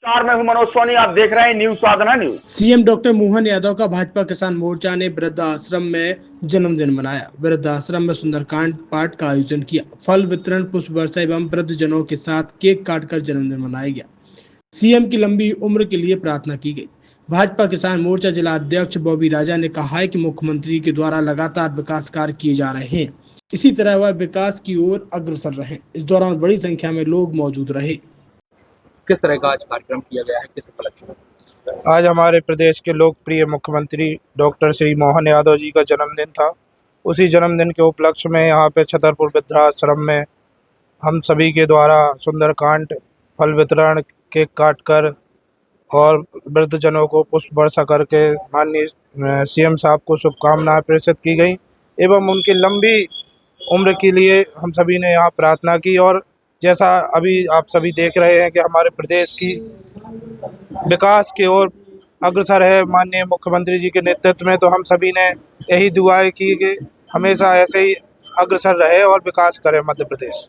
नमस्कार, मैं हूं मनोज सोनी। आप देख रहे हैं news Sadhna news. CM doctor Mohan Yadav का भाजपा किसान मोर्चा ने वृद्धाश्रम में जन्मदिन मनाया। वृद्धाश्रम में सुंदरकांड पाठ का आयोजन किया। फल वितरण, पुष्प वर्षा एवं वृद्धजनों के साथ केक काटकर जन्मदिन मनाया गया। सीएम की लंबी उम्र के लिए प्रार्थना की गई। भाजपा किसान मोर्चा जिला अध्यक्ष बॉबी राजा ने कहा है कि मुख्यमंत्री के द्वारा लगातार विकास कार्य किए जा रहे हैं, इसी तरह वह विकास की ओर अग्रसर रहे। इस दौरान बड़ी संख्या में लोग मौजूद रहे। किस तरह का आज कार्यक्रम किया गया है, किस उपलक्ष्य में? आज हमारे प्रदेश के लोकप्रिय मुख्यमंत्री डॉक्टर श्री मोहन यादव जी का जन्मदिन था। उसी जन्मदिन के उपलक्ष्य में यहाँ पे छतरपुर वृद्धाश्रम में हम सभी के द्वारा सुंदरकांड, फल वितरण, केक काटकर और वृद्धजनों को पुष्प वर्षा करके माननीय सीएम साहब को शुभकामनाएं प्रेषित की गई एवं उनकी लंबी उम्र के लिए हम सभी ने यहाँ प्रार्थना की। और जैसा अभी आप सभी देख रहे हैं कि हमारे प्रदेश की विकास की ओर अग्रसर है माननीय मुख्यमंत्री जी के नेतृत्व में, तो हम सभी ने यही दुआएं की कि हमेशा ऐसे ही अग्रसर रहे और विकास करे मध्य प्रदेश।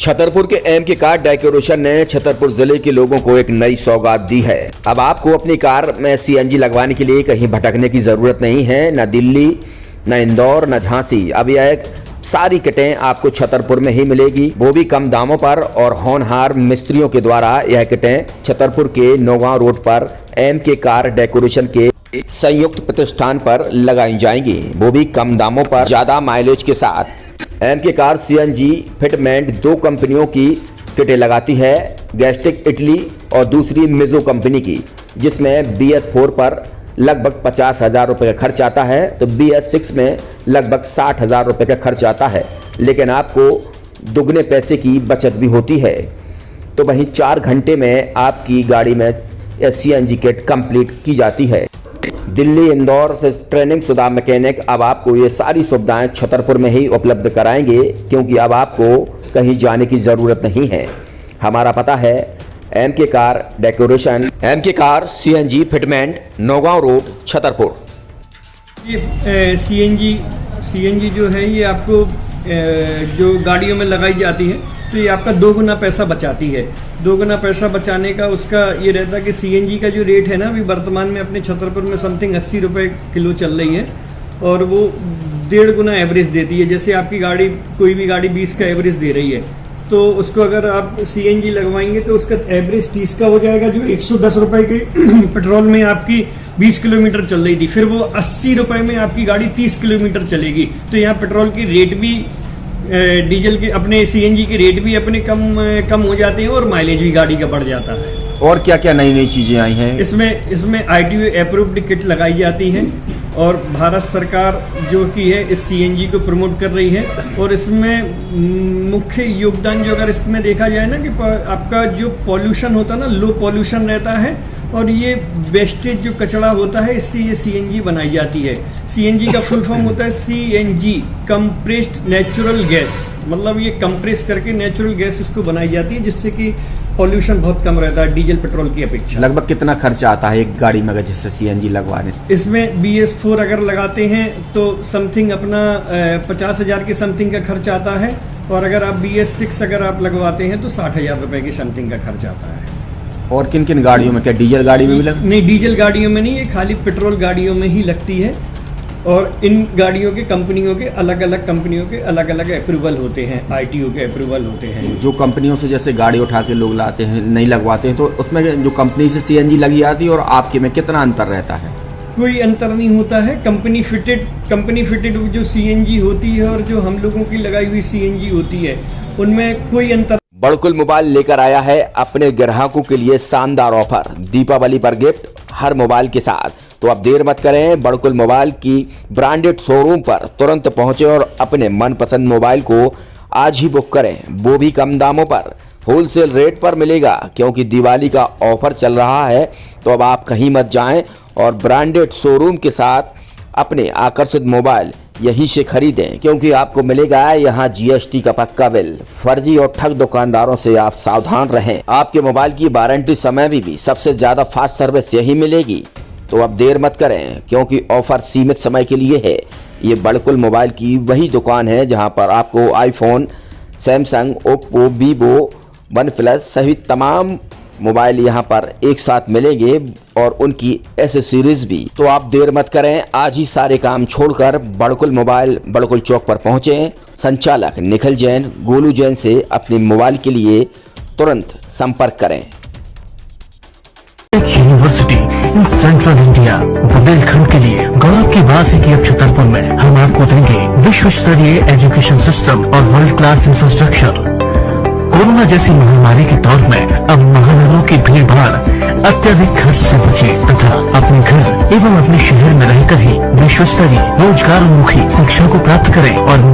छतरपुर के एमके कार डेकोरेशन ने छतरपुर जिले के लोगों को एक नई सौगात दी है। अब आपको अपनी कार में सीएनजी लगवाने के लिए कहीं भटकने की जरूरत नहीं है, न दिल्ली, न इंदौर, न झांसी। अब यह एक सारी किटें आपको छतरपुर में ही मिलेगी, वो भी कम दामों पर। और होनहार मिस्त्रियों के द्वारा यह किटें छतरपुर के नौगांव रोड पर एमके कार डेकोरेशन के संयुक्त प्रतिष्ठान पर लगाई जाएंगी, वो भी कम दामों पर, ज्यादा माइलेज के साथ। एमके कार सीएनजी फिटमेंट 2 कंपनियों की किटें लगाती है, गैस्टिक इटली और दूसरी मिजो कंपनी की, जिसमें BS4 पर लगभग 50,000 रुपये का खर्च आता है, तो BS6 में लगभग 60,000 रुपये का खर्च आता है, लेकिन आपको दुगने पैसे की बचत भी होती है। तो वहीं 4 घंटे में आपकी गाड़ी में सीएनजी किट कंप्लीट की जाती है। दिल्ली, इंदौर से ट्रेनिंग शुदा मैकेनिक अब आपको ये सारी सुविधाएं छतरपुर में ही उपलब्ध कराएंगे, क्योंकि अब आपको कहीं जाने की ज़रूरत नहीं है। हमारा पता है MK car decoration, MK car CNG fitment, Naugaon road, Chhatarpur. ये सीएनजी जो है ये आपको जो गाड़ियों में लगाई जाती है, तो ये आपका 2 गुना पैसा बचाती है। 2 गुना पैसा बचाने का उसका ये रहता है कि सीएनजी का जो रेट है ना, अभी वर्तमान में अपने छतरपुर में समथिंग 80 रुपये किलो चल रही है, और वो 1.5 गुना एवरेज देती है। जैसे आपकी गाड़ी, कोई भी गाड़ी 20 का एवरेज दे रही है, तो उसको अगर आप सीएनजी लगवाएंगे तो उसका एवरेज 30 का हो जाएगा। जो 110 रुपए के पेट्रोल में आपकी 20 किलोमीटर चल रही थी, फिर वो 80 रुपए में आपकी गाड़ी 30 किलोमीटर चलेगी। तो यहाँ पेट्रोल की रेट भी, डीजल के, अपने सीएनजी के रेट भी अपने कम हो जाते हैं, और माइलेज भी गाड़ी का बढ़ जाता है। और क्या क्या नई नई चीजें आई हैं? इसमें ITO अप्रूव्ड किट लगाई जाती है, और भारत सरकार जो की है इस सीएनजी को प्रमोट कर रही है। और इसमें मुख्य योगदान जो अगर इसमें देखा जाए ना, कि आपका जो पॉल्यूशन होता है ना, लो पॉल्यूशन रहता है, और ये वेस्टेज जो कचरा होता है, इससे ये सीएनजी बनाई जाती है। सीएनजी का फुल फॉर्म होता है CNG, कंप्रेस्ड नेचुरल गैस। मतलब ये कंप्रेस करके नेचुरल गैस इसको बनाई जाती है, जिससे कि पॉल्यूशन बहुत कम रहता है डीजल पेट्रोल की अपेक्षा। लगभग कितना खर्चा आता है एक गाड़ी में अगर जैसे सीएनजी लगवाने? इसमें BS4 अगर लगाते हैं तो समथिंग अपना 50,000 के समथिंग का खर्च आता है, और अगर आप BS6 अगर आप लगवाते हैं तो 60,000 रुपए की समथिंग का खर्च आता है। और किन किन गाड़ियों में, क्या डीजल गाड़ी में भी नहीं, डीजल गाड़ियों में नहीं, ये खाली पेट्रोल गाड़ियों में ही लगती है। और इन गाड़ियों के कंपनियों के अलग अलग अप्रूवल होते हैं, ITO के अप्रूवल होते हैं। जो कंपनियों से जैसे गाड़ी उठा के लोग लाते हैं, नहीं लगवाते हैं, तो उसमें जो कंपनी से सीएनजी लगी आती है और आपके में कितना अंतर रहता है? कोई अंतर नहीं होता है। कंपनी फिटेड जो सीएनजी होती है और जो हम लोगों की लगाई हुई सीएनजी होती है, उनमें कोई अंतर। बड़कुल मोबाइल लेकर आया है अपने ग्राहकों के लिए शानदार ऑफर, दीपावली पर गिफ्ट हर मोबाइल के साथ। तो अब देर मत करें, बड़कुल मोबाइल की ब्रांडेड शोरूम पर तुरंत पहुंचे और अपने मनपसंद मोबाइल को आज ही बुक करें, वो भी कम दामों पर, होलसेल रेट पर मिलेगा, क्योंकि दिवाली का ऑफर चल रहा है। तो अब आप कहीं मत जाएं और ब्रांडेड शोरूम के साथ अपने आकर्षित मोबाइल यहीं से खरीदें, क्योंकि आपको मिलेगा यहाँ GST का पक्का बिल। फर्जी और ठग दुकानदारों से आप सावधान रहें। आपके मोबाइल की वारंटी समय में भी सबसे ज्यादा फास्ट सर्विस यही मिलेगी। तो अब देर मत करें, क्योंकि ऑफर सीमित समय के लिए है। ये बड़कुल मोबाइल की वही दुकान है जहां पर आपको iPhone, Samsung, Oppo, Vivo, OnePlus सहित तमाम मोबाइल यहाँ पर एक साथ मिलेंगे और उनकी एसेसरीज भी। तो आप देर मत करें, आज ही सारे काम छोड़कर बड़कुल मोबाइल बड़कुल चौक पर पहुँचें। संचालक निखिल जैन, गोलू जैन से अपने मोबाइल के लिए तुरंत संपर्क करें। एक university in central India Bundelkhand के लिए गौरव की बात है कि अब छतरपुर में हम आपको देंगे विश्व स्तरीय एजुकेशन सिस्टम और वर्ल्ड क्लास इंफ्रास्ट्रक्चर। कोरोना जैसी महामारी के दौर में अब महानगरों की भीड़ भाड़ अत्यधिक खर्च से बचे तथा अपने घर एवं अपने शहर में रहकर ही विश्व स्तरीय रोजगार उन्मुखी शिक्षा को प्राप्त करें और